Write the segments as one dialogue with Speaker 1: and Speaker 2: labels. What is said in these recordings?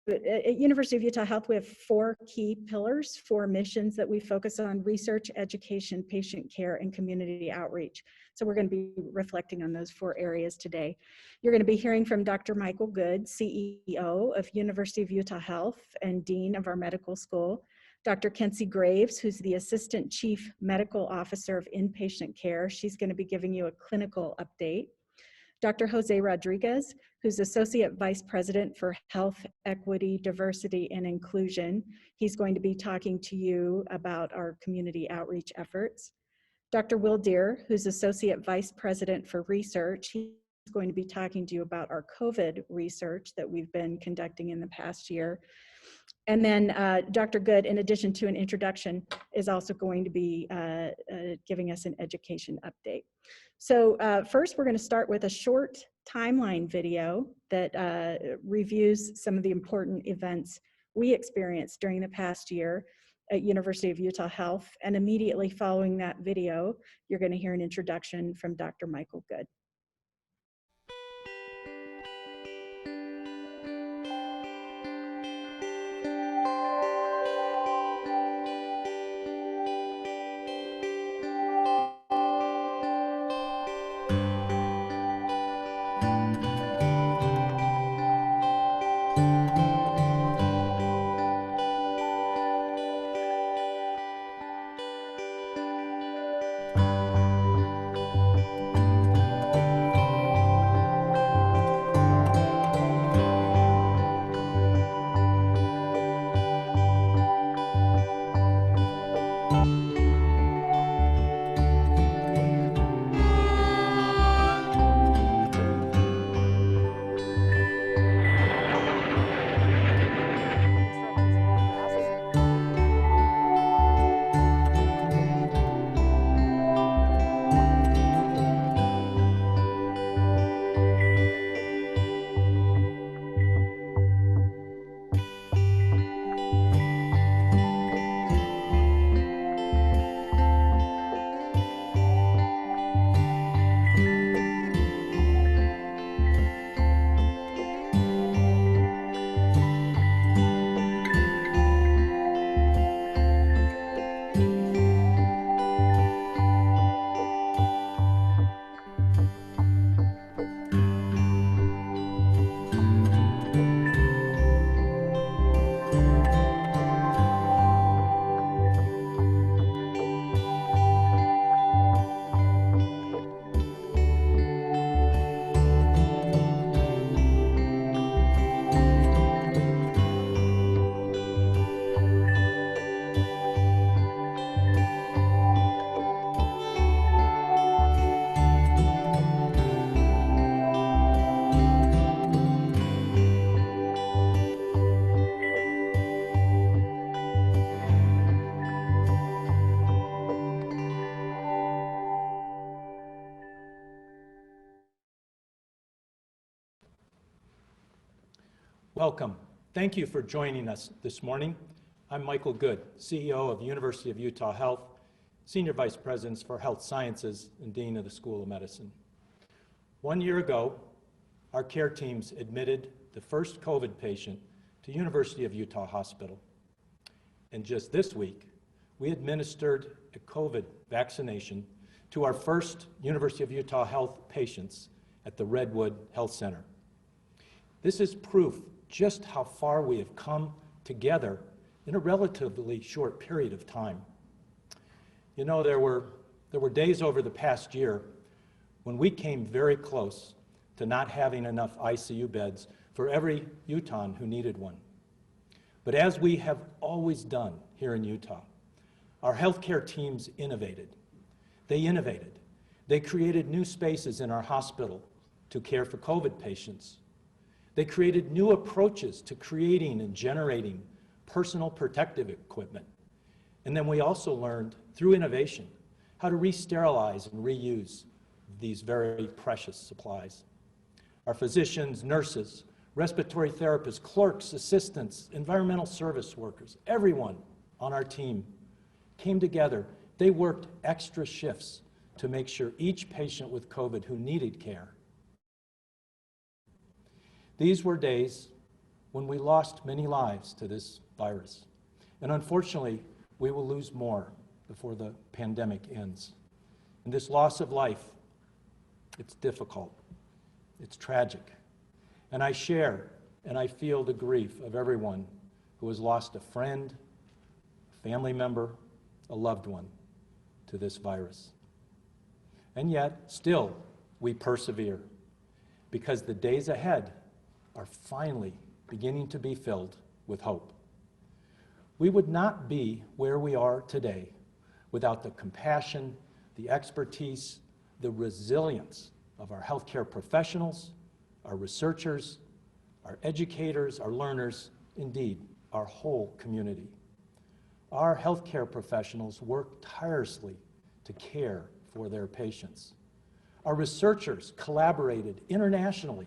Speaker 1: at University of Utah Health, we have 4 key pillars, 4 missions that we focus on: research, education, patient care, and community outreach. So we're going to be reflecting on those 4 areas today. You're going to be hearing from Dr. Michael Good, CEO of University of Utah Health and Dean of our medical school; Dr. Kenzie Graves, who's the Assistant Chief Medical Officer of Inpatient Care. She's going to be giving you a clinical update. Dr. Jose Rodriguez, who's Associate Vice President for Health, Equity, Diversity, and Inclusion. He's going to be talking to you about our community outreach efforts. Dr. Will Deere, who's Associate Vice President for Research. He's going to be talking to you about our COVID research that we've been conducting in the past year. And then Dr. Good, in addition to an introduction, is also going to be giving us an education update. So first, we're going to start with a short timeline video that reviews some of the important events we experienced during the past year at University of Utah Health. And immediately following that video, you're going to hear an introduction from Dr. Michael Good.
Speaker 2: Welcome. Thank you for joining us this morning. I'm Michael Good, CEO of University of Utah Health, Senior Vice President for Health Sciences and Dean of the School of Medicine. 1 year ago, our care teams admitted the first COVID patient to University of Utah Hospital. And just this week, we administered a COVID vaccination to our first University of Utah Health patients at the Redwood Health Center. This is proof just how far we have come together in a relatively short period of time. You know, there were days over the past year when we came very close to not having enough ICU beds for every Utahn who needed one. But as we have always done here in Utah, our healthcare teams innovated. They innovated. They created new spaces in our hospital to care for COVID patients. They created new approaches to creating and generating personal protective equipment. And then we also learned, through innovation, how to re-sterilize and reuse these very precious supplies. Our physicians, nurses, respiratory therapists, clerks, assistants, environmental service workers, everyone on our team came together. They worked extra shifts to make sure each patient with COVID who needed care. These were days when we lost many lives to this virus. And unfortunately, we will lose more before the pandemic ends. And this loss of life, it's difficult, it's tragic. And I share and I feel the grief of everyone who has lost a friend, a family member, a loved one to this virus. And yet, still, we persevere because the days ahead are finally beginning to be filled with hope. We would not be where we are today without the compassion, the expertise, the resilience of our healthcare professionals, our researchers, our educators, our learners, indeed, our whole community. Our healthcare professionals work tirelessly to care for their patients. Our researchers collaborated internationally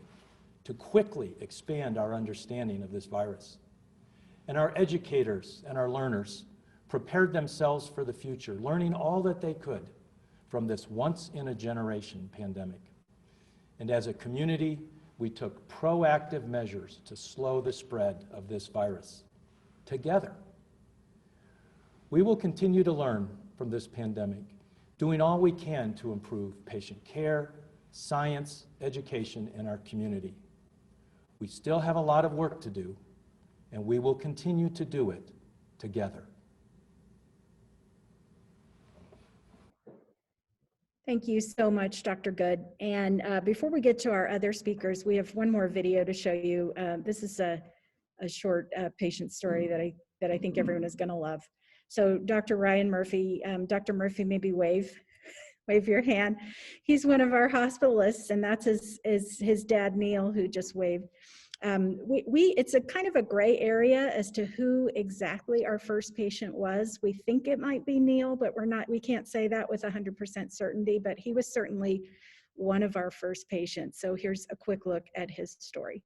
Speaker 2: to quickly expand our understanding of this virus. And our educators and our learners prepared themselves for the future, learning all that they could from this once-in-a-generation pandemic. And as a community, we took proactive measures to slow the spread of this virus. Together, we will continue to learn from this pandemic, doing all we can to improve patient care, science, education, and our community. We still have a lot of work to do, and we will continue to do it together.
Speaker 1: Thank you so much, Dr. Good. And before we get to our other speakers, we have one more video to show you. This is a short patient story that I think everyone is going to love. So Dr. Ryan Murphy, Dr. Murphy, maybe wave your hand. He's one of our hospitalists, and that's his dad, Neil, who just waved. It's a kind of a gray area as to who exactly our first patient was. We think it might be Neil, but we can't say that with 100% certainty, but he was certainly one of our first patients. So here's a quick look at his story.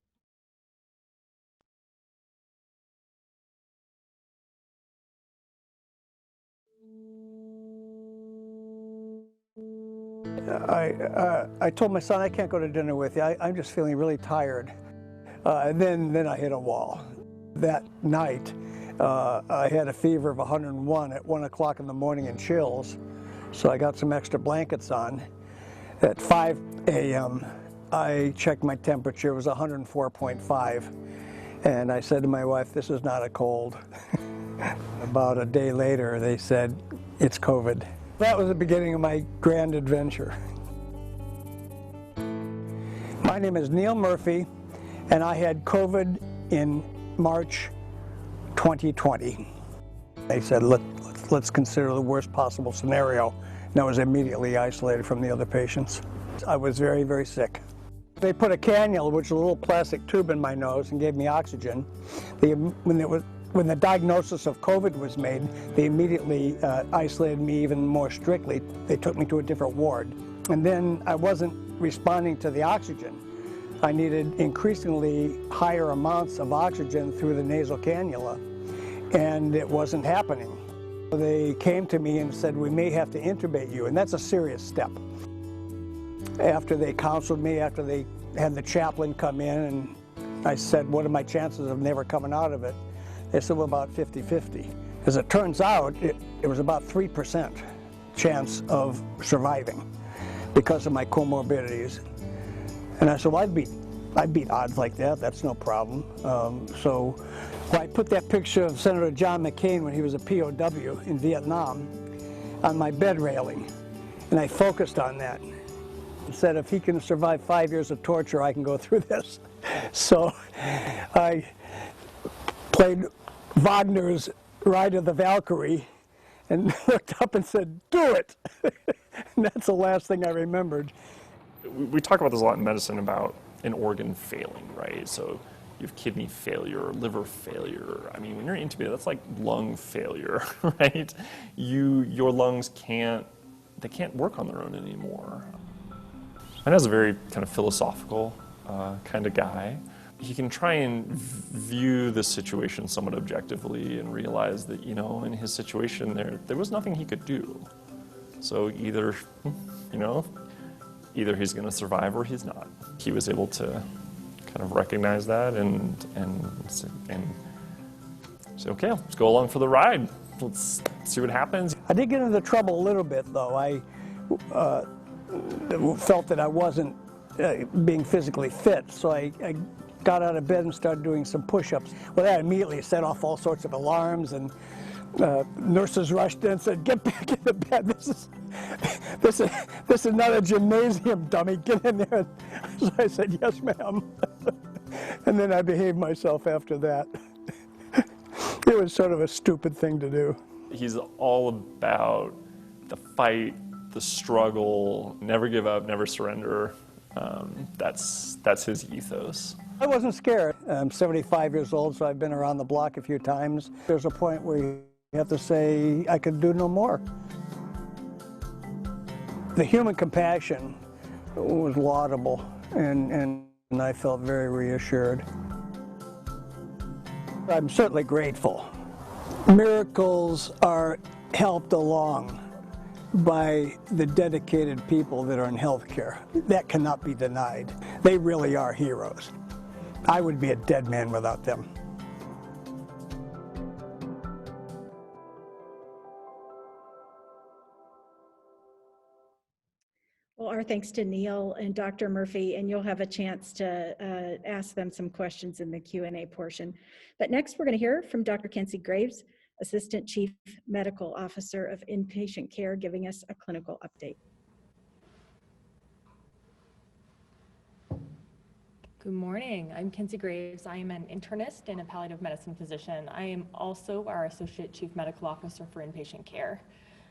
Speaker 3: I told my son, I can't go to dinner with you. I'm just feeling really tired. Then I hit a wall. That night, I had a fever of 101 at 1 o'clock in the morning and chills. So I got some extra blankets on. At 5 a.m., I checked my temperature. It was 104.5. And I said to my wife, this is not a cold. About a day later, they said, it's COVID. That was the beginning of my grand adventure. My name is Neil Murphy, and I had COVID in March 2020. They said, let's consider the worst possible scenario, and I was immediately isolated from the other patients. I was very, very sick. They put a cannula, which is a little plastic tube in my nose, and gave me oxygen. When the diagnosis of COVID was made, they immediately isolated me even more strictly. They took me to a different ward. And then I wasn't responding to the oxygen. I needed increasingly higher amounts of oxygen through the nasal cannula, and it wasn't happening. They came to me and said, we may have to intubate you, and that's a serious step. After they counseled me, after they had the chaplain come in, and I said, what are my chances of never coming out of it? They said, well, about 50-50. As it turns out, it was about 3% chance of surviving because of my comorbidities. And I said, well, I'd beat odds like that. That's no problem. So I put that picture of Senator John McCain when he was a POW in Vietnam on my bed railing, and I focused on that. I said, if he can survive 5 years of torture, I can go through this. So I played Wagner's Ride of the Valkyrie and looked up and said, do it! And that's the last thing I remembered.
Speaker 4: We talk about this a lot in medicine about an organ failing, right? So you have kidney failure, liver failure. I mean, when you're intubated, that's like lung failure, right? Your lungs can't work on their own anymore. And as a very kind of philosophical kind of guy, he can try and view the situation somewhat objectively and realize that, in his situation there was nothing he could do. So either he's going to survive or he's not. He was able to kind of recognize that and say, okay, let's go along for the ride. Let's see what happens.
Speaker 3: I did get into trouble a little bit, though. I felt that I wasn't being physically fit, so I got out of bed and started doing some push-ups. Well, that immediately set off all sorts of alarms, and nurses rushed in and said, "Get back in the bed. This is not a gymnasium, dummy. Get in there." So I said, "Yes, ma'am." And then I behaved myself after that. It was sort of a stupid thing to do.
Speaker 4: He's all about the fight, the struggle, never give up, never surrender. That's his ethos.
Speaker 3: I wasn't scared. I'm 75 years old, so I've been around the block a few times. There's a point where you have to say, I could do no more. The human compassion was laudable, and I felt very reassured. I'm certainly grateful. Miracles are helped along by the dedicated people that are in healthcare. That cannot be denied. They really are heroes. I would be a dead man without them.
Speaker 1: Well, our thanks to Neil and Dr. Murphy, and you'll have a chance to ask them some questions in the Q&A portion. But next, we're going to hear from Dr. Kenzie Graves, Assistant Chief Medical Officer of Inpatient Care, giving us a clinical update.
Speaker 5: Good morning. I'm Kenzie Graves. I am an internist and a palliative medicine physician. I am also our Associate Chief Medical Officer for Inpatient Care.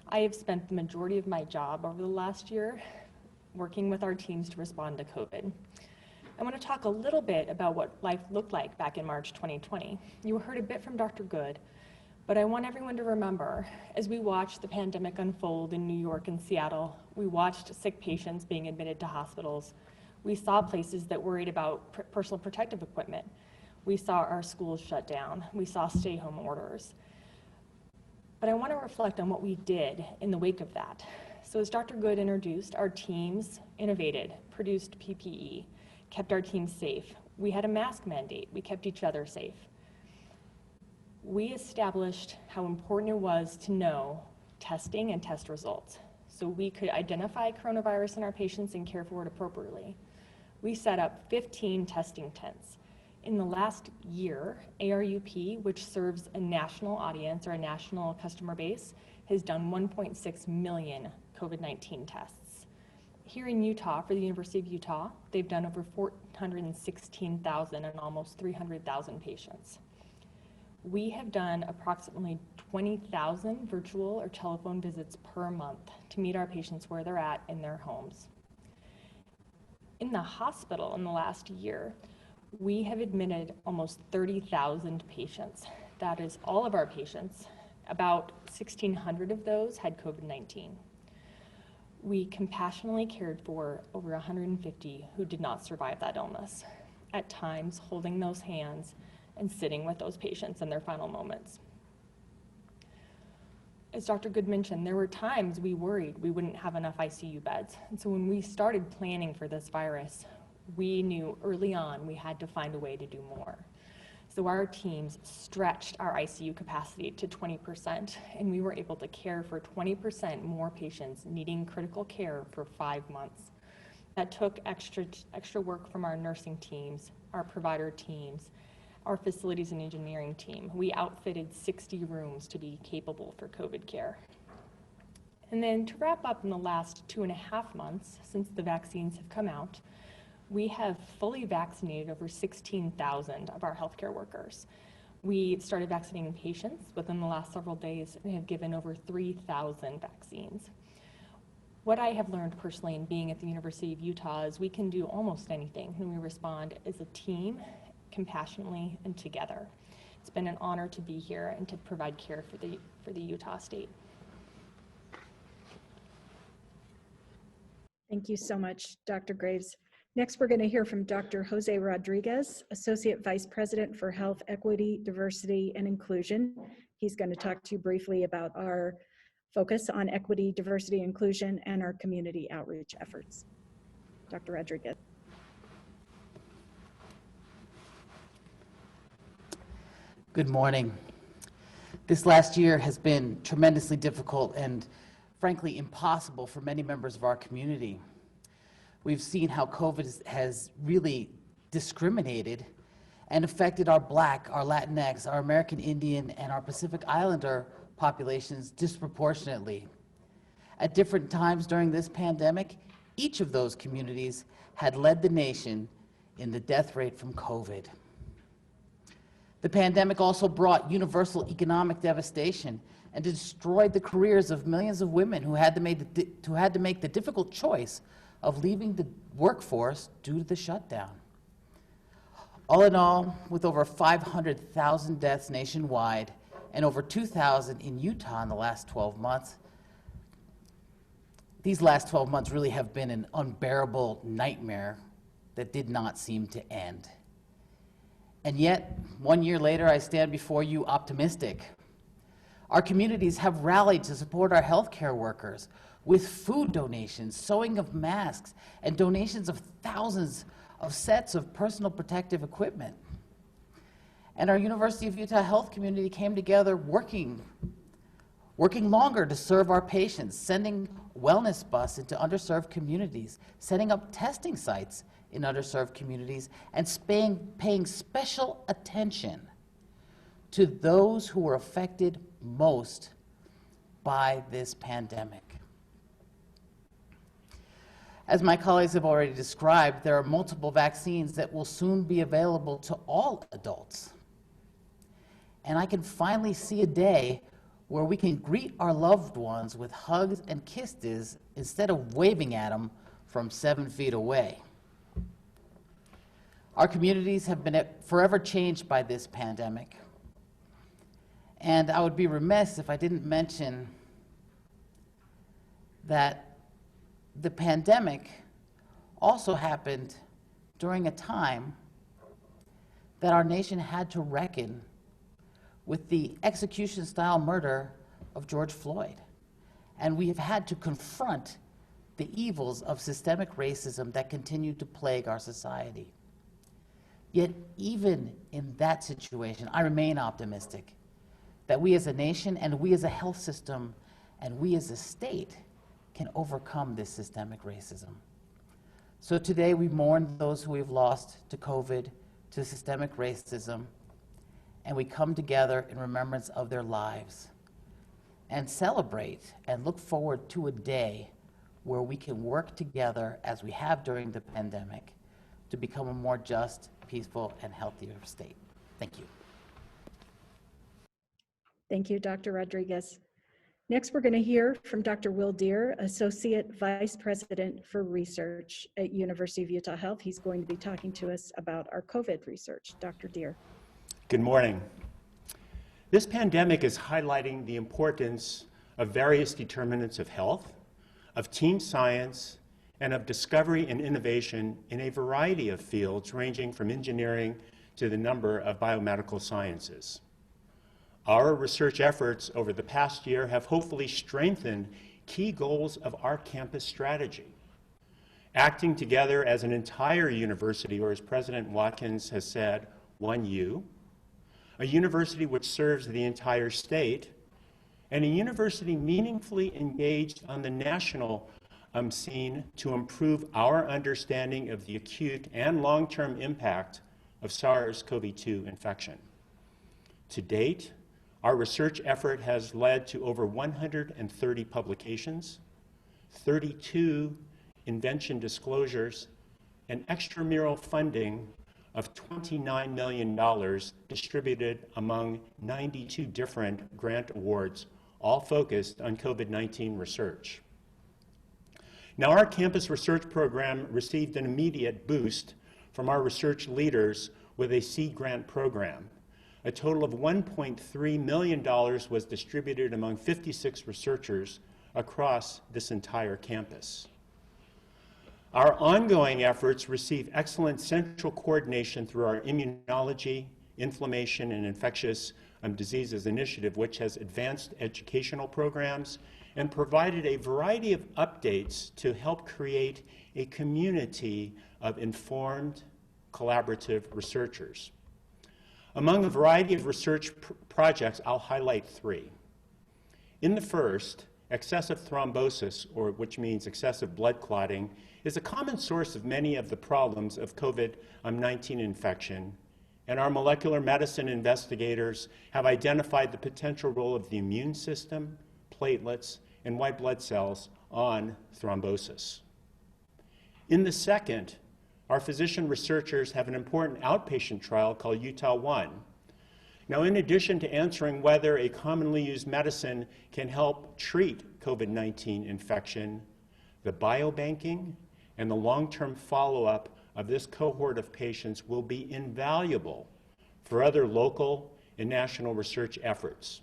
Speaker 5: I have spent the majority of my job over the last year working with our teams to respond to COVID. I want to talk a little bit about what life looked like back in March 2020. You heard a bit from Dr. Good, but I want everyone to remember, as we watched the pandemic unfold in New York and Seattle, we watched sick patients being admitted to hospitals. We saw places that worried about personal protective equipment. We saw our schools shut down. We saw stay-home orders. But I want to reflect on what we did in the wake of that. So as Dr. Good introduced, our teams innovated, produced PPE, kept our teams safe. We had a mask mandate. We kept each other safe. We established how important it was to know testing and test results so we could identify coronavirus in our patients and care for it appropriately. We set up 15 testing tents. In the last year, ARUP, which serves a national audience or a national customer base, has done 1.6 million COVID-19 tests. Here in Utah, for the University of Utah, they've done over 416,000 and almost 300,000 patients. We have done approximately 20,000 virtual or telephone visits per month to meet our patients where they're at in their homes. In the hospital in the last year, we have admitted almost 30,000 patients. That is all of our patients. About 1,600 of those had COVID-19. We compassionately cared for over 150 who did not survive that illness, at times holding those hands and sitting with those patients in their final moments. As Dr. Good mentioned, there were times we worried we wouldn't have enough ICU beds. And so when we started planning for this virus, we knew early on we had to find a way to do more. So our teams stretched our ICU capacity to 20%, and we were able to care for 20% more patients needing critical care for 5 months. That took extra work from our nursing teams, our provider teams, our facilities and engineering team. We outfitted 60 rooms to be capable for COVID care. And then to wrap up, in the last 2.5 months since the vaccines have come out, we have fully vaccinated over 16,000 of our healthcare workers. We started vaccinating patients within the last several days and have given over 3,000 vaccines. What I have learned personally in being at the University of Utah is we can do almost anything when we respond as a team, compassionately and together. It's been an honor to be here and to provide care for the Utah State.
Speaker 1: Thank you so much, Dr. Graves. Next, we're going to hear from Dr. Jose Rodriguez, Associate Vice President for Health Equity, Diversity, and Inclusion. He's going to talk to you briefly about our focus on equity, diversity, inclusion, and our community outreach efforts. Dr. Rodriguez.
Speaker 6: Good morning. This last year has been tremendously difficult and frankly impossible for many members of our community. We've seen how COVID has really discriminated and affected our Black, our Latinx, our American Indian, and our Pacific Islander populations disproportionately. At different times during this pandemic, each of those communities had led the nation in the death rate from COVID. The pandemic also brought universal economic devastation and destroyed the careers of millions of women who had to make the difficult choice of leaving the workforce due to the shutdown. All in all, with over 500,000 deaths nationwide and over 2,000 in Utah in the last 12 months, these last 12 months really have been an unbearable nightmare that did not seem to end. And yet, 1 year later, I stand before you optimistic. Our communities have rallied to support our healthcare workers with food donations, sewing of masks, and donations of thousands of sets of personal protective equipment. And our University of Utah health community came together working longer to serve our patients, sending wellness bus into underserved communities, setting up testing sites in underserved communities, and paying special attention to those who were affected most by this pandemic. As my colleagues have already described, there are multiple vaccines that will soon be available to all adults. And I can finally see a day where we can greet our loved ones with hugs and kisses instead of waving at them from 7 feet away. Our communities have been forever changed by this pandemic. And I would be remiss if I didn't mention that the pandemic also happened during a time that our nation had to reckon with the execution-style murder of George Floyd. And we have had to confront the evils of systemic racism that continue to plague our society. Yet even in that situation, I remain optimistic that we as a nation and we as a health system and we as a state can overcome this systemic racism. So today we mourn those who we've lost to COVID, to systemic racism, and we come together in remembrance of their lives and celebrate and look forward to a day where we can work together as we have during the pandemic to become a more just, peaceful, and healthier state. Thank you.
Speaker 1: Thank you, Dr. Rodriguez. Next, we're going to hear from Dr. Will Deere, Associate Vice President for Research at University of Utah Health. He's going to be talking to us about our COVID research. Dr. Deere.
Speaker 7: Good morning. This pandemic is highlighting the importance of various determinants of health, of team science, and of discovery and innovation in a variety of fields ranging from engineering to the number of biomedical sciences. Our research efforts over the past year have hopefully strengthened key goals of our campus strategy. Acting together as an entire university, or as President Watkins has said, 1U, a university which serves the entire state, and a university meaningfully engaged on the national scene to improve our understanding of the acute and long-term impact of SARS-CoV-2 infection. To date, our research effort has led to over 130 publications, 32 invention disclosures, and extramural funding of $29 million distributed among 92 different grant awards, all focused on COVID-19 research. Now, our campus research program received an immediate boost from our research leaders with a seed grant program. A total of $1.3 million was distributed among 56 researchers across this entire campus. Our ongoing efforts receive excellent central coordination through our Immunology, Inflammation, and Infectious Diseases Initiative, which has advanced educational programs and provided a variety of updates to help create a community of informed, collaborative researchers. Among a variety of research projects, I'll highlight three. In the first, excessive thrombosis, or which means excessive blood clotting, is a common source of many of the problems of COVID-19 infection, and our molecular medicine investigators have identified the potential role of the immune system, platelets, and white blood cells on thrombosis. In the second, our physician researchers have an important outpatient trial called Utah-1. Now, in addition to answering whether a commonly used medicine can help treat COVID-19 infection, the biobanking and the long-term follow-up of this cohort of patients will be invaluable for other local and national research efforts.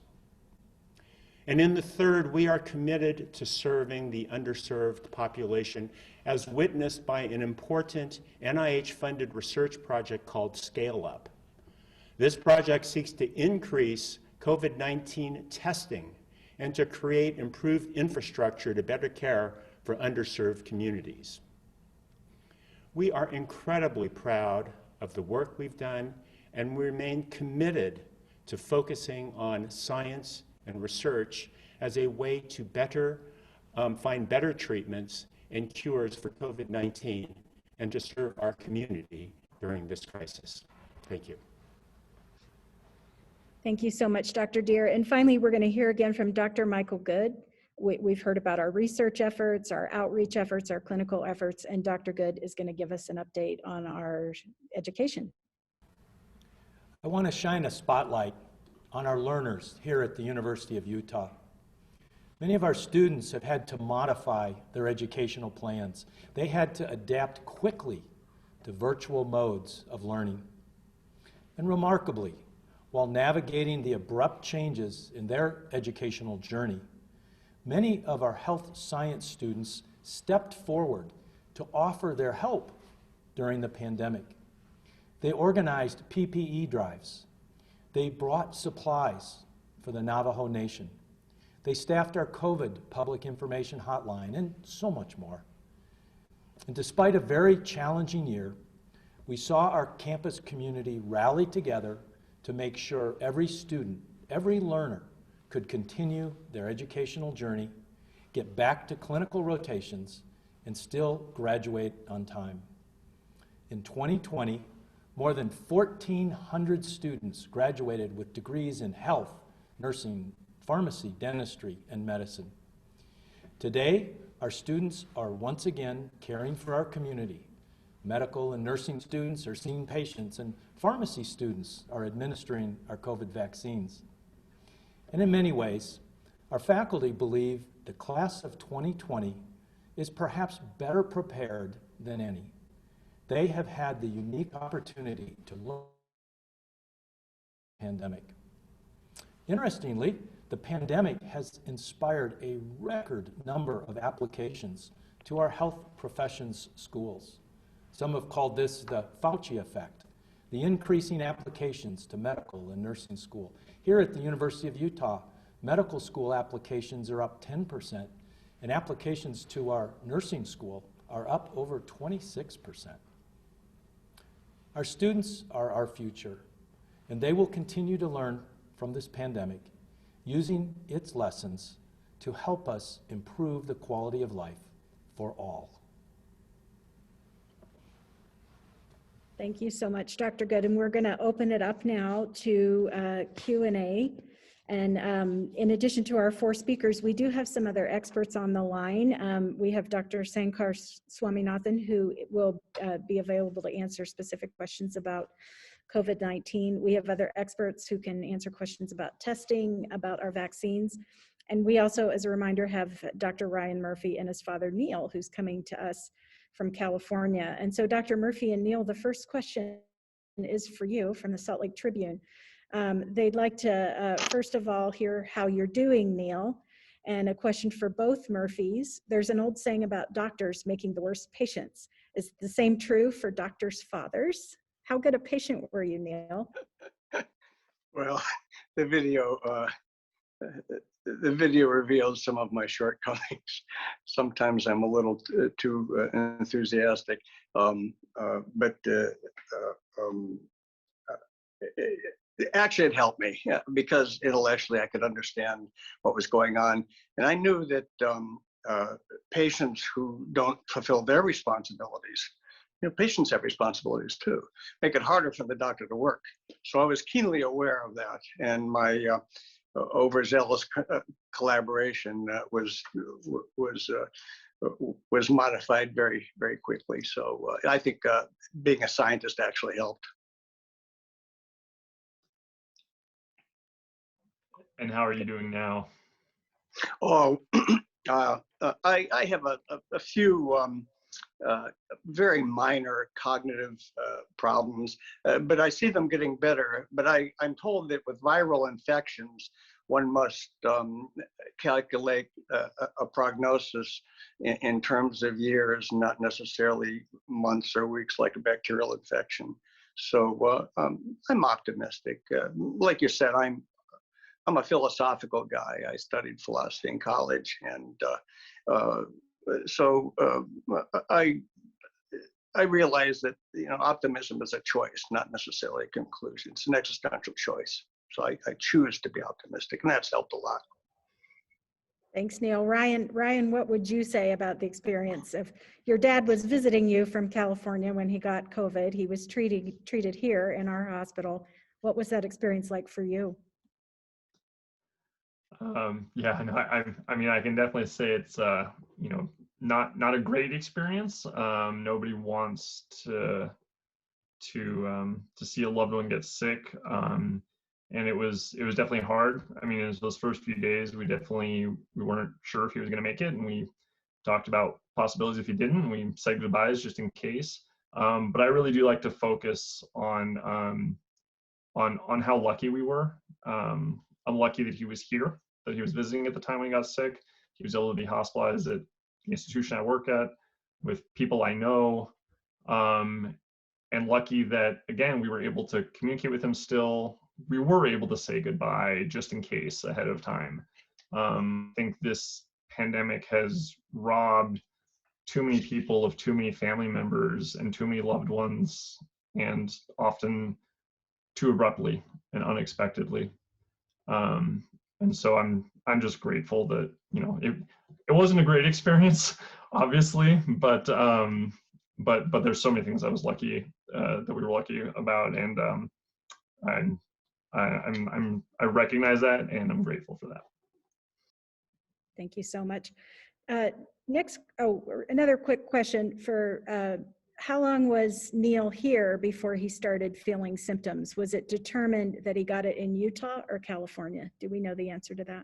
Speaker 7: And in the third, we are committed to serving the underserved population as witnessed by an important NIH-funded research project called Scale Up. This project seeks to increase COVID-19 testing and to create improved infrastructure to better care for underserved communities. We are incredibly proud of the work we've done, and we remain committed to focusing on science and research as a way to find better treatments and cures for COVID-19 and to serve our community during this crisis. Thank you.
Speaker 1: Thank you so much, Dr. Deere. And finally, we're going to hear again from Dr. Michael Good. We've heard about our research efforts, our outreach efforts, our clinical efforts, and Dr. Good is going to give us an update on our education.
Speaker 2: I want to shine a spotlight on our learners here at the University of Utah. Many of our students have had to modify their educational plans. They had to adapt quickly to virtual modes of learning. And remarkably, while navigating the abrupt changes in their educational journey, many of our health science students stepped forward to offer their help during the pandemic. They organized PPE drives. They brought supplies for the Navajo Nation. They staffed our COVID public information hotline and so much more. And despite a very challenging year, we saw our campus community rally together to make sure every student, every learner could continue their educational journey, get back to clinical rotations, and still graduate on time. In 2020, more than 1,400 students graduated with degrees in health, nursing, pharmacy, dentistry, and medicine. Today, our students are once again caring for our community. Medical and nursing students are seeing patients, and pharmacy students are administering our COVID vaccines. And in many ways, our faculty believe the class of 2020 is perhaps better prepared than any. They have had the unique opportunity to learn the pandemic. Interestingly, the pandemic has inspired a record number of applications to our health professions schools. Some have called this the Fauci effect, the increasing applications to medical and nursing school. Here at the University of Utah, medical school applications are up 10%, and applications to our nursing school are up over 26%. Our students are our future, and they will continue to learn from this pandemic, using its lessons to help us improve the quality of life for all.
Speaker 1: Thank you so much, Dr. Good. And we're going to open it up now to Q&A. And in addition to our four speakers, we do have some other experts on the line. We have Dr. Sankar Swaminathan, who will be available to answer specific questions about COVID-19. We have other experts who can answer questions about testing, about our vaccines. And we also, as a reminder, have Dr. Ryan Murphy and his father, Neil, who's coming to us from California. And so Dr. Murphy and Neil, the first question is for you from the Salt Lake Tribune. They'd like to, first of all, hear how you're doing, Neil. And a question for both Murphys. There's an old saying about doctors making the worst patients. Is the same true for doctors' fathers? How good a patient were you, Neil?
Speaker 8: Well, the video revealed some of my shortcomings. Sometimes I'm a little too enthusiastic, but Actually, it helped me because intellectually I could understand what was going on. And I knew that patients who don't fulfill their responsibilities, patients have responsibilities too, make it harder for the doctor to work. So I was keenly aware of that. And my overzealous collaboration was modified very, very quickly. So I think being a scientist actually helped.
Speaker 4: And how are you doing now?
Speaker 8: Oh, I have a few very minor cognitive problems, but I see them getting better. But I'm told that with viral infections, one must calculate a prognosis in terms of years, not necessarily months or weeks like a bacterial infection. So I'm optimistic. Like you said, I'm a philosophical guy. I studied philosophy in college, and so I realize that optimism is a choice, not necessarily a conclusion. It's an existential choice. So I choose to be optimistic, and that's helped a lot.
Speaker 1: Thanks, Neil. Ryan, what would you say about the experience of your dad was visiting you from California when he got COVID? He was treated here in our hospital. What was that experience like for you?
Speaker 4: Yeah, no, I mean, I can definitely say it's not a great experience. Nobody wants to see a loved one get sick, and it was definitely hard. I mean, it was those first few days we weren't sure if he was going to make it, and we talked about possibilities if he didn't. We said goodbyes just in case. But I really do like to focus on how lucky we were. I'm lucky that he was here, that he was visiting at the time when he got sick. He was able to be hospitalized at the institution I work at with people I know. And lucky that, again, we were able to communicate with him still. We were able to say goodbye just in case ahead of time. I think this pandemic has robbed too many people of too many family members and too many loved ones, and often too abruptly and unexpectedly. And so I'm just grateful that it wasn't a great experience, obviously, but there's so many things I was lucky that we were lucky about, and I recognize that, and I'm grateful for that.
Speaker 1: Thank you so much. Next, another quick question for how long was Neil here before he started feeling symptoms? Was it determined that he got it in Utah or California? Do we know the answer to that?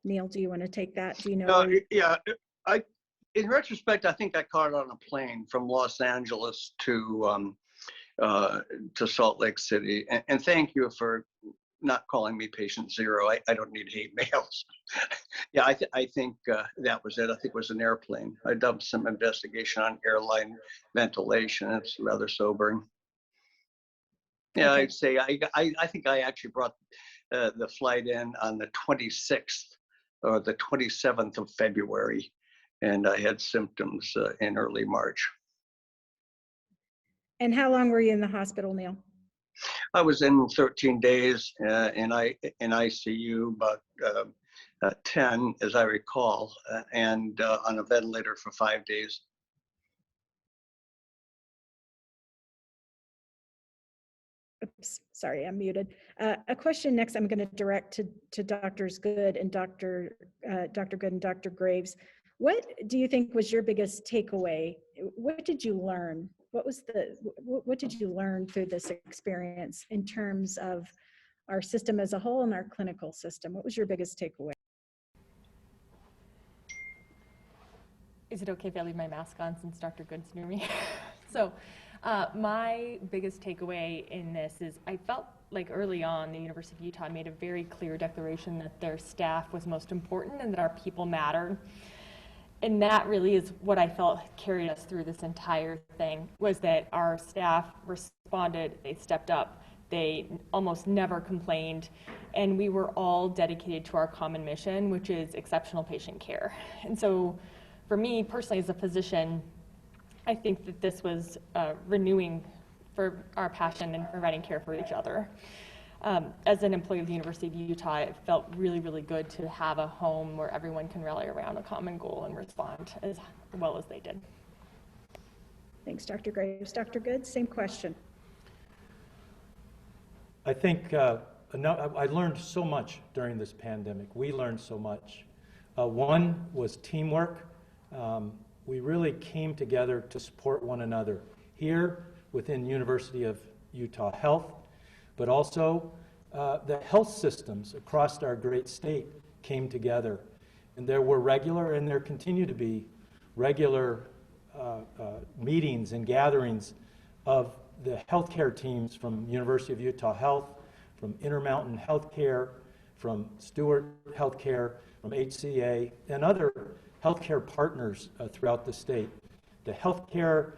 Speaker 1: Neil, do you want to take that? Do you know?
Speaker 8: Yeah, in retrospect, I think I caught it on a plane from Los Angeles to Salt Lake City. And thank you for not calling me patient zero. I don't need hate mails. Yeah, I think that was it. I think it was an airplane. I did some investigation on airline ventilation. It's rather sobering. Yeah, okay. I'd say I think I actually brought the flight in on the 26th or the 27th of February, and I had symptoms in early March.
Speaker 1: And how long were you in the hospital, Neil?
Speaker 8: I was in 13 days in ICU, about 10, as I recall, and on a ventilator for 5 days.
Speaker 1: Oops, sorry, I'm muted. A question next I'm going to direct to Drs. Good and Dr. Good and Dr. Graves. What do you think was your biggest takeaway? What did you learn? What did you learn through this experience in terms of our system as a whole and our clinical system? What was your biggest takeaway?
Speaker 5: Is it okay if I leave my mask on since Dr. Good's near me? So my biggest takeaway in this is I felt like early on the University of Utah made a very clear declaration that their staff was most important and that our people mattered. And that really is what I felt carried us through this entire thing, was that our staff responded, they stepped up, they almost never complained, and we were all dedicated to our common mission, which is exceptional patient care. And so for me personally as a physician, I think that this was renewing for our passion in providing care for each other. As an employee of the University of Utah, it felt really, really good to have a home where everyone can rally around a common goal and respond as well as they did.
Speaker 1: Thanks, Dr. Graves. Dr. Good, same question.
Speaker 2: I think I learned so much during this pandemic. We learned so much. One was teamwork. We really came together to support one another here within University of Utah Health, but also the health systems across our great state came together. And there were regular, and there continue to be regular meetings and gatherings of the healthcare teams from University of Utah Health, from Intermountain Healthcare, from Stewart Healthcare, from HCA, and other healthcare partners throughout the state. The healthcare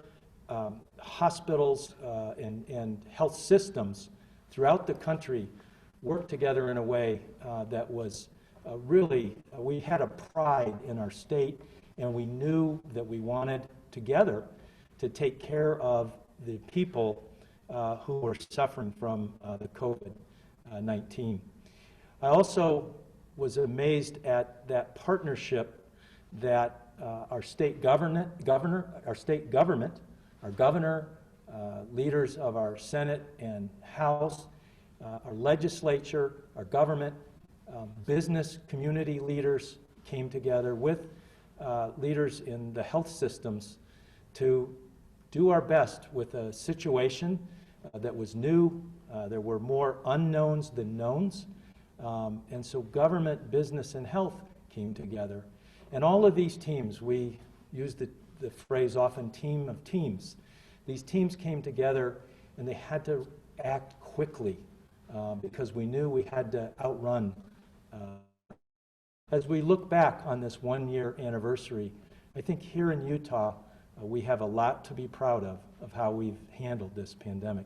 Speaker 2: hospitals and health systems throughout the country worked together in a way that was really, we had a pride in our state, and we knew that we wanted together to take care of the people who were suffering from the COVID-19. I also was amazed at that partnership that our state governor, leaders of our Senate and House, our legislature, our government, business community leaders came together with leaders in the health systems to do our best with a situation that was new. There were more unknowns than knowns. And so government, business, and health came together. And all of these teams, we use the phrase often, team of teams. These teams came together and they had to act quickly because we knew we had to outrun. As we look back on this one-year anniversary, I think here in Utah, we have a lot to be proud of how we've handled this pandemic.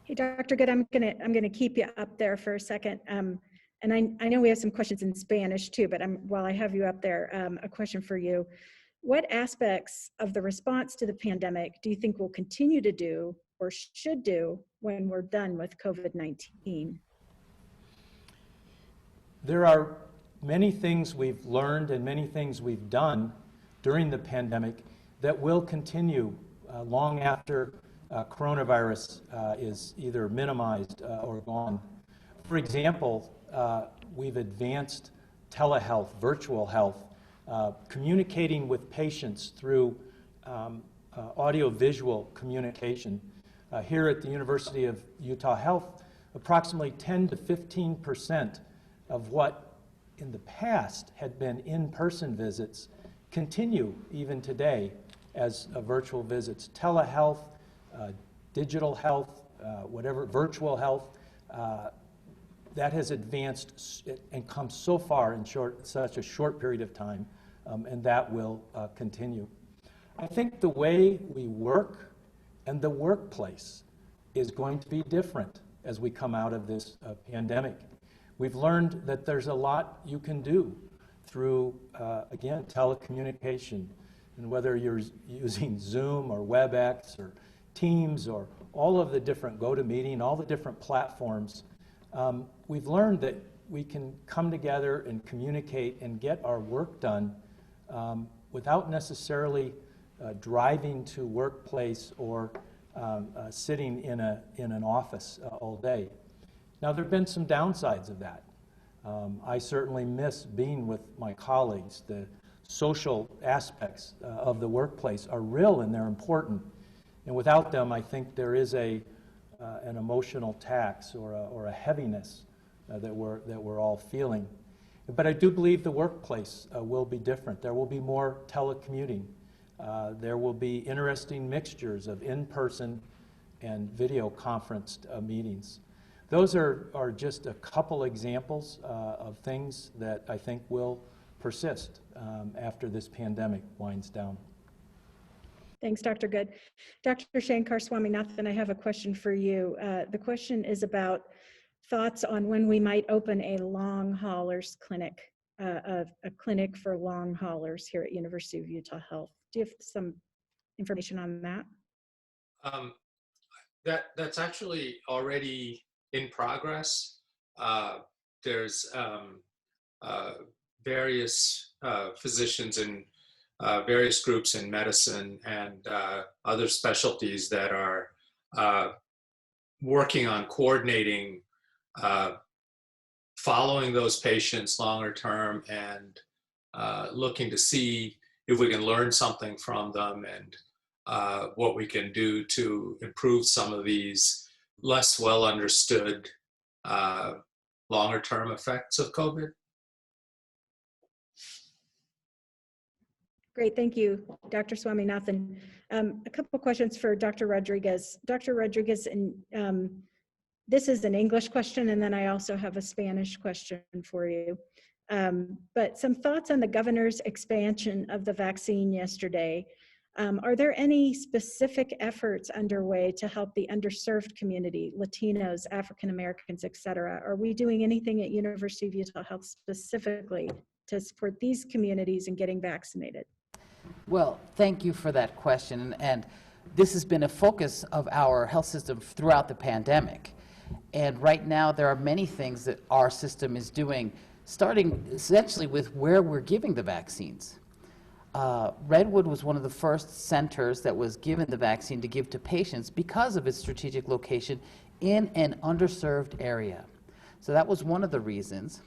Speaker 1: Hey, Dr. Good, I'm gonna keep you up there for a second. And I know we have some questions in Spanish too, but while I have you up there, a question for you. What aspects of the response to the pandemic do you think we'll continue to do or should do when we're done with COVID-19?
Speaker 2: There are many things we've learned and many things we've done during the pandemic that will continue long after coronavirus is either minimized or gone. For example, we've advanced telehealth, virtual health, communicating with patients through audio-visual communication. Here at the University of Utah Health, approximately 10 to 15% of what in the past had been in-person visits continue even today as virtual visits. Telehealth, digital health, virtual health, that has advanced and come so far in such a short period of time, and that will continue. I think the way we work and the workplace is going to be different as we come out of this pandemic. We've learned that there's a lot you can do through, again, telecommunication, and whether you're using Zoom or WebEx or Teams or all of the different GoToMeeting, all the different platforms, we've learned that we can come together and communicate and get our work done without necessarily driving to workplace or sitting in an office all day. Now, there have been some downsides of that. I certainly miss being with my colleagues. The social aspects of the workplace are real and they're important. And without them, I think there is an emotional tax or a heaviness that we're all feeling. But I do believe the workplace will be different. There will be more telecommuting. There will be interesting mixtures of in-person and video conferenced meetings. Those are just a couple examples of things that I think will persist after this pandemic winds down.
Speaker 1: Thanks, Dr. Good. Dr. Shankar Swaminathan, I have a question for you. The question is about thoughts on when we might open a long haulers clinic, a clinic for long haulers here at University of Utah Health. Do you have some information on that?
Speaker 9: That's actually already in progress. There's various physicians in various groups in medicine and other specialties that are working on coordinating following those patients longer term and looking to see if we can learn something from them and what we can do to improve some of these less well understood longer term effects of COVID.
Speaker 1: Great, thank you, Dr. Swaminathan. A couple questions for Dr. Rodriguez. Dr. Rodriguez, this is an English question, and then I also have a Spanish question for you. But some thoughts on the governor's expansion of the vaccine yesterday. Are there any specific efforts underway to help the underserved community, Latinos, African Americans, et cetera? Are we doing anything at University of Utah Health specifically to support these communities in getting vaccinated?
Speaker 6: Well, thank you for that question. And this has been a focus of our health system throughout the pandemic. And right now, there are many things that our system is doing, starting essentially with where we're giving the vaccines. Redwood was one of the first centers that was given the vaccine to give to patients because of its strategic location in an underserved area. So that was one of the reasons,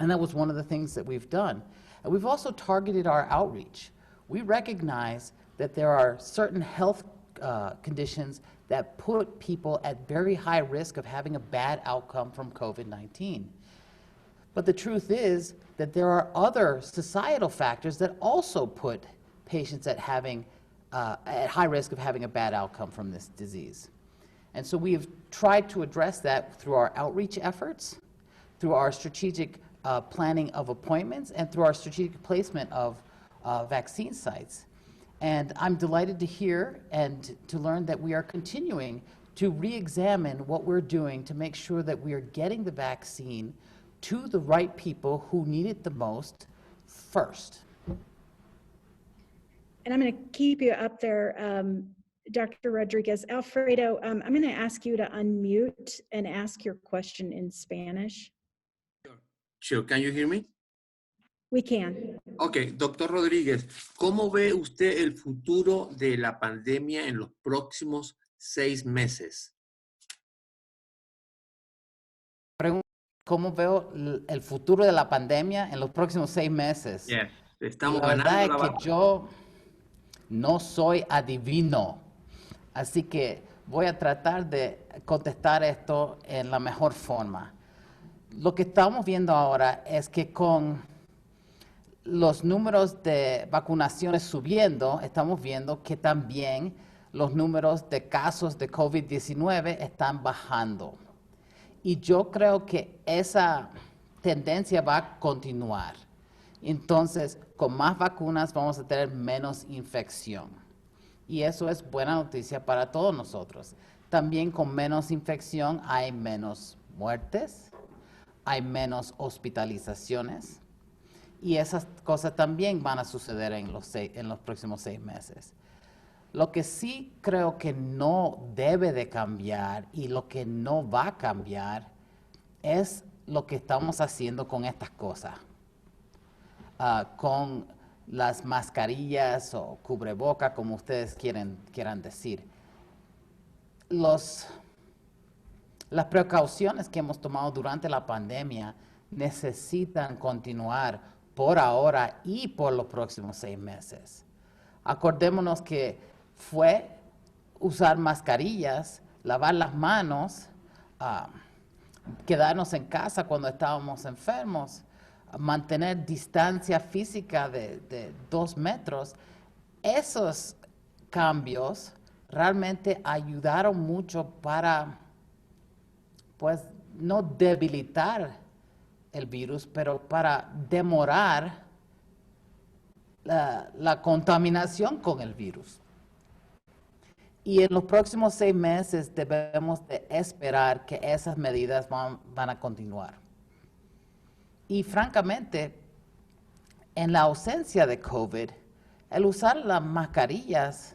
Speaker 6: and that was one of the things that we've done. And we've also targeted our outreach. We recognize that there are certain health conditions that put people at very high risk of having a bad outcome from COVID-19. But the truth is that there are other societal factors that also put patients at high risk of having a bad outcome from this disease. And so we have tried to address that through our outreach efforts, through our strategic planning of appointments, and through our strategic placement of vaccine sites. And I'm delighted to hear and to learn that we are continuing to re-examine what we're doing to make sure that we are getting the vaccine to the right people who need it the most first.
Speaker 1: And I'm going to keep you up there, Dr. Rodriguez. Alfredo, I'm going to ask you to unmute and ask your question in Spanish.
Speaker 10: Sure. Can you hear me?
Speaker 1: We can.
Speaker 10: Ok, doctor Rodríguez, ¿cómo ve usted el futuro de la pandemia en los próximos 6 meses?
Speaker 6: ¿Cómo veo el futuro de la pandemia en los próximos 6 meses?
Speaker 10: Yes. Estamos
Speaker 6: La verdad
Speaker 10: ganando
Speaker 6: es que yo no soy adivino, así que voy a tratar de contestar esto en la mejor forma. Lo que estamos viendo ahora es que con los números de vacunaciones subiendo, estamos viendo que también los números de casos de COVID-19 están bajando. Y yo creo que esa tendencia va a continuar. Entonces, con más vacunas vamos a tener menos infección. Y eso es buena noticia para todos nosotros. También con menos infección hay menos muertes, hay menos hospitalizaciones. Y esas cosas también van a suceder en los próximos 6 meses. Lo que sí creo que no debe de cambiar y lo que no va a cambiar es lo que estamos haciendo con estas cosas. Con las mascarillas o cubreboca, como ustedes quieran decir. Las precauciones que hemos tomado durante la pandemia necesitan continuar por ahora y por los próximos 6 meses. Acordémonos que fue usar mascarillas, lavar las manos, quedarnos en casa cuando estábamos enfermos, mantener distancia física de 2 metros. Esos cambios realmente ayudaron mucho para, pues, no debilitar el virus, pero para demorar la contaminación con el virus. Y en los próximos 6 meses debemos de esperar que esas medidas van a continuar. Y francamente, en la ausencia de COVID, el usar las mascarillas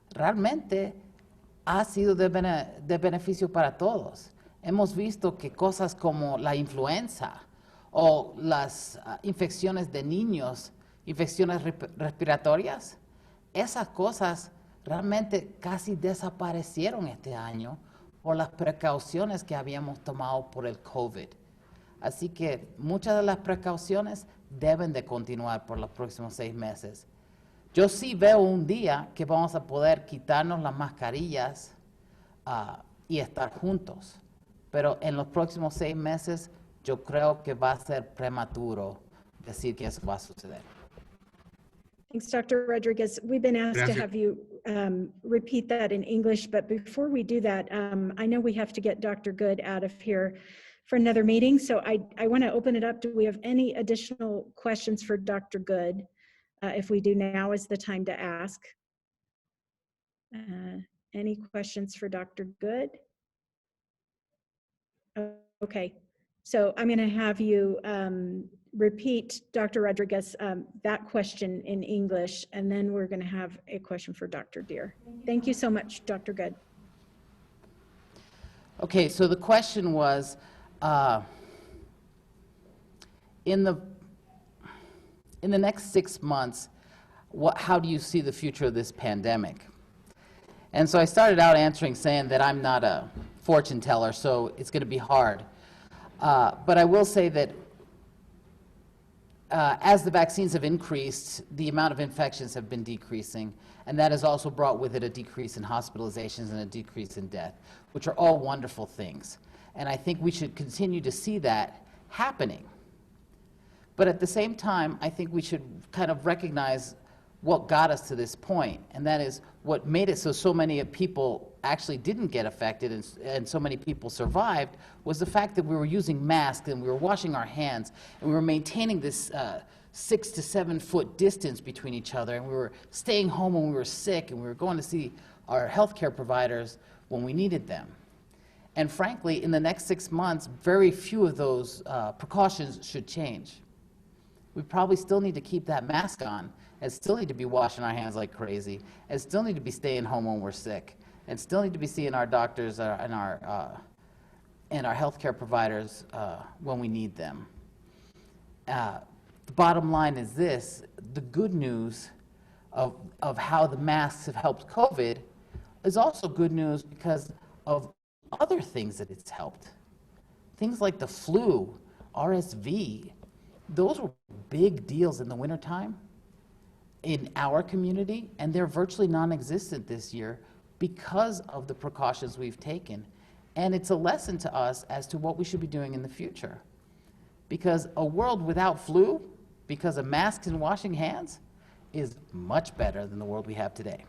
Speaker 6: realmente ha sido de beneficio para todos. Hemos visto que cosas como la influenza o las infecciones de niños, infecciones respiratorias, esas cosas realmente casi desaparecieron este año por las precauciones que habíamos tomado por el COVID. Así que muchas de las precauciones deben de continuar por los próximos 6 meses. Yo sí veo un día que vamos a poder quitarnos las mascarillas y estar juntos, pero en los próximos 6 meses yo creo que va a ser prematuro decir que eso va a suceder.
Speaker 1: Thanks, Dr. Rodriguez. We've been asked to
Speaker 10: Gracias.
Speaker 1: have you repeat that in English, but before we do that, I know we have to get Dr. Good out of here for another meeting, so I want to open it up. Do we have any additional questions for Dr. Good? If we do, now is the time to ask. Any questions for Dr. Good? Okay, so I'm going to have you repeat, Dr. Rodriguez, that question in English, and then we're going to have a question for Dr. Deer. Thank you so much, Dr. Good.
Speaker 6: Okay, so the question was, in the next 6 months, how do you see the future of this pandemic? And so I started out answering saying that I'm not a fortune teller, so it's going to be hard. But I will say that as the vaccines have increased, the amount of infections have been decreasing, and that has also brought with it a decrease in hospitalizations and a decrease in death, which are all wonderful things. And I think we should continue to see that happening. But at the same time, I think we should kind of recognize what got us to this point, and that is what made it so many people actually didn't get affected and so many people survived was the fact that we were using masks and we were washing our hands and we were maintaining this 6 to 7 foot distance between each other, and we were staying home when we were sick, and we were going to see our healthcare providers when we needed them. And frankly, in the next 6 months, very few of those precautions should change. We probably still need to keep that mask on, and still need to be washing our hands like crazy, and still need to be staying home when we're sick, and still need to be seeing our doctors and our healthcare providers when we need them. The bottom line is this: the good news of how the masks have helped COVID is also good news because of other things that it's helped. Things like the flu, RSV, those were big deals in the wintertime in our community, and they're virtually non-existent this year because of the precautions we've taken. And it's a lesson to us as to what we should be doing in the future. Because a world without flu, because of masks and washing hands, is much better than the world we have today.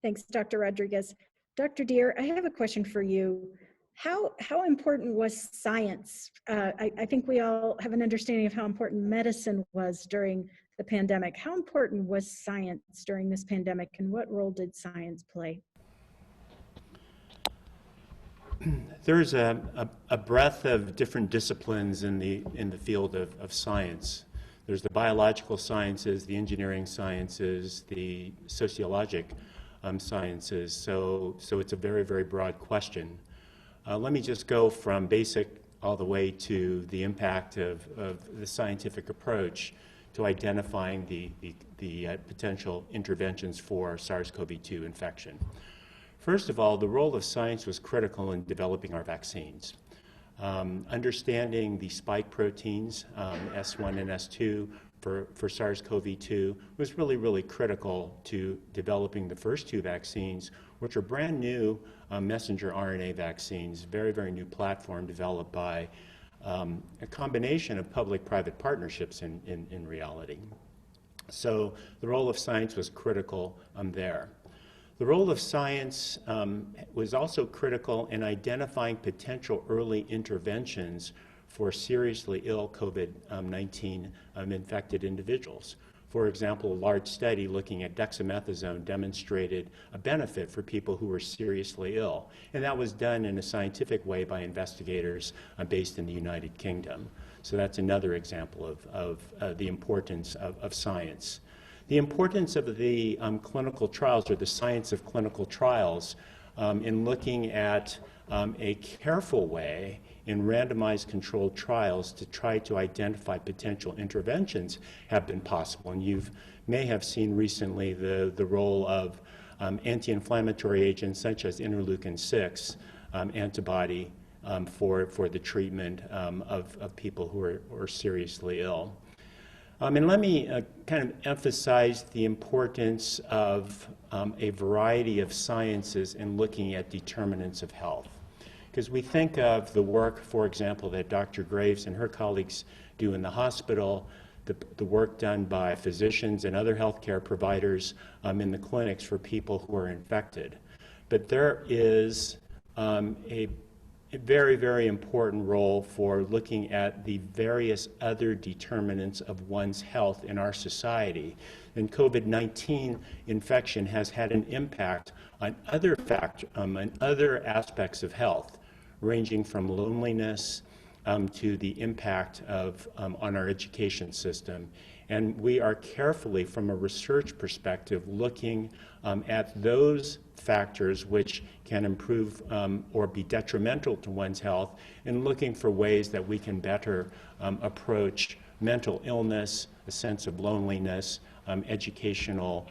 Speaker 1: Thanks, Dr. Rodriguez. Dr. Deer, I have a question for you. How important was science? I think we all have an understanding of how important medicine was during the pandemic. How important was science during this pandemic, and what role did science play?
Speaker 7: There's a breadth of different disciplines in the field of science. There's the biological sciences, the engineering sciences, the sociologic sciences. So it's a very, very broad question. Let me just go from basic all the way to the impact of the scientific approach to identifying the potential interventions for SARS-CoV-2 infection. First of all, the role of science was critical in developing our vaccines. Understanding the spike proteins, S1 and S2, for SARS-CoV-2 was really, really critical to developing the first 2 vaccines, which are brand new messenger RNA vaccines, very, very new platform developed by a combination of public-private partnerships in reality. So the role of science was critical there. The role of science was also critical in identifying potential early interventions for seriously ill COVID-19 infected individuals. For example, a large study looking at dexamethasone demonstrated a benefit for people who were seriously ill, and that was done in a scientific way by investigators based in the United Kingdom. So that's another example of the importance of science. the importance of the clinical trials, or the science of clinical trials, in looking at a careful way in randomized controlled trials to try to identify potential interventions have been possible. And you may have seen recently the role of anti-inflammatory agents such as interleukin-6 antibody for the treatment of people who are seriously ill. And let me kind of emphasize the importance of a variety of sciences in looking at determinants of health. Because we think of the work, for example, that Dr. Graves and her colleagues do in the hospital, the work done by physicians and other healthcare providers in the clinics for people who are infected. But there is a very, very important role for looking at the various other determinants of one's health in our society. And COVID-19 infection has had an impact on other aspects of health, ranging from loneliness to the impact on our education system. And we are carefully, from a research perspective, looking at those factors which can improve or be detrimental to one's health, and looking for ways that we can better approach mental illness, a sense of loneliness, educational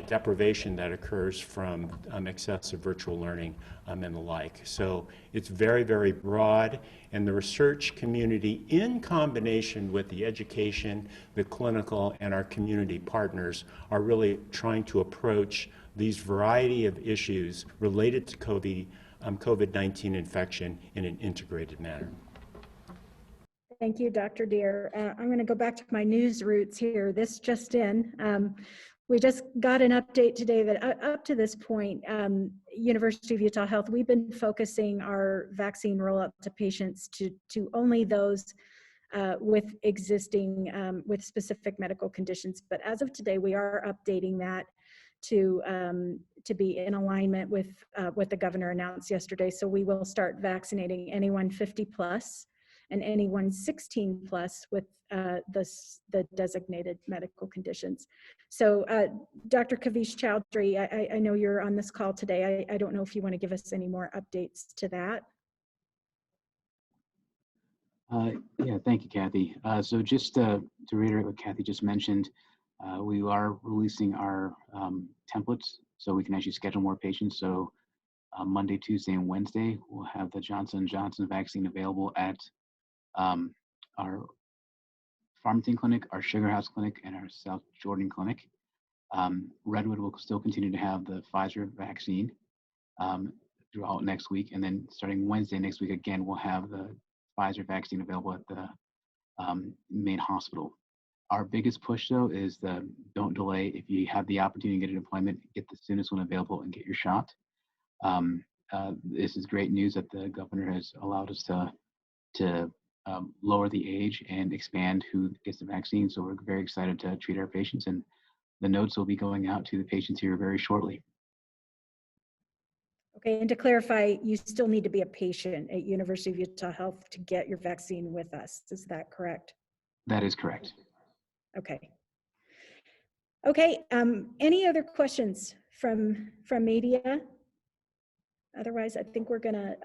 Speaker 7: deprivation that occurs from excessive virtual learning and the like. So it's very, very broad, and the research community, in combination with the education, the clinical, and our community partners, are really trying to approach these variety of issues related to COVID-19 infection in an integrated manner.
Speaker 1: Thank you, Dr. Deere. I'm going to go back to my news roots here. This just in. We just got an update today that up to this point, University of Utah Health, we've been focusing our vaccine rollout to patients to only those with existing, with specific medical conditions. But as of today, we are updating that to be in alignment with what the governor announced yesterday. So we will start vaccinating anyone 50 plus and anyone 16 plus with the designated medical conditions. So Dr. Kavish Chowdhury, I know you're on this call today. I don't know if you want to give us any more updates to that.
Speaker 11: Yeah, thank you, Kathy. So just to reiterate what Kathy just mentioned, we are releasing our templates so we can actually schedule more patients. So Monday, Tuesday, and Wednesday, we'll have the Johnson & Johnson vaccine available at our Farmington Clinic, our Sugar House Clinic, and our South Jordan Clinic. Redwood will still continue to have the Pfizer vaccine throughout next week. And then starting Wednesday next week, again, we'll have the Pfizer vaccine available at the main hospital. Our biggest push, though, is don't delay. If you have the opportunity to get an appointment, get the soonest one available and get your shot. This is great news that the governor has allowed us to lower the age and expand who gets the vaccine. So we're very excited to treat our patients, and the notes will be going out to the patients here very shortly.
Speaker 1: Okay, and to clarify, you still need to be a patient at University of Utah Health to get your vaccine with us. Is that correct?
Speaker 11: That is correct.
Speaker 1: Okay. Okay, any other questions from media? Otherwise, I think we're gonna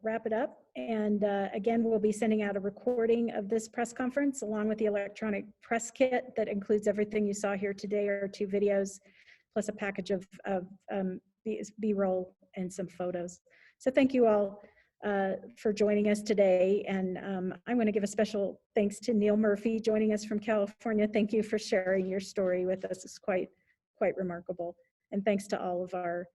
Speaker 1: wrap it up. And again, we'll be sending out a recording of this press conference along with the electronic press kit that includes everything you saw here today, or 2 videos, plus a package of B-roll and some photos. So thank you all for joining us today. And I'm going to give a special thanks to Neil Murphy joining us from California. Thank you for sharing your story with us. It's quite remarkable. And thanks to all of our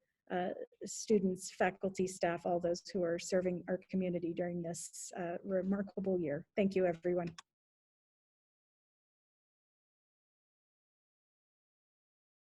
Speaker 1: students, faculty, staff, all those who are serving our community during this remarkable year. Thank you, everyone.